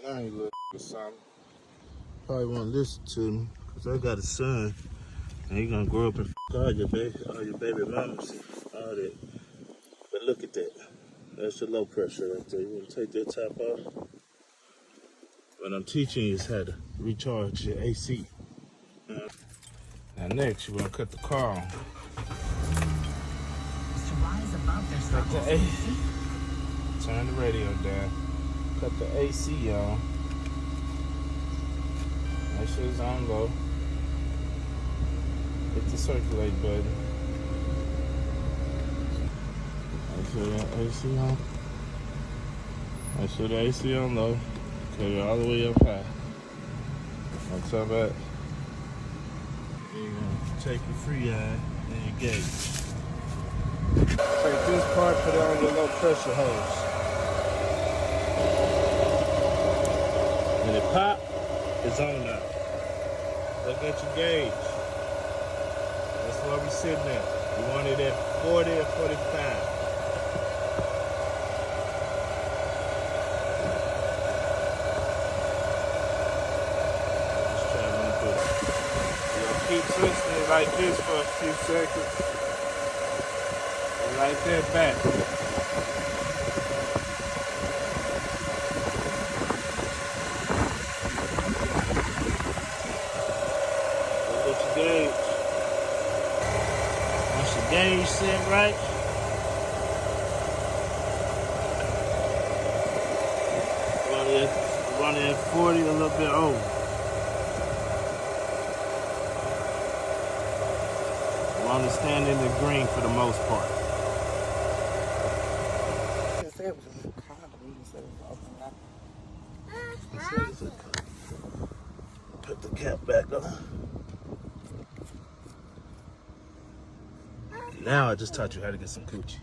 Now he look or something. Probably won't listen to me, cause I got a son, and he gonna grow up and all your baby mamas, all that. But look at that. That's your low pressure right there. You wanna take that top off? What I'm teaching you is how to recharge your AC. Now next, you wanna cut the car on. Cut the AC. Turn the radio down. Cut the AC on. Make sure it's on low. Hit the circulate button. Make sure that AC on. Make sure the AC on low. Cut it all the way up high. On top of that, you're gonna take your free eye and your gauge. Take this part, put it on your low pressure hose. When it pop, it's on now. Look at your gauge. That's where we sitting at. You want it at 40 or 45. Just traveling through it. You're gonna keep twisting it like this for a few seconds. And right there back. Gauge. Once the gauge set right, running at 40, a little bit over. Want to stand in the green for the most part. Put the cap back on. Now I just taught you how to get some coochie.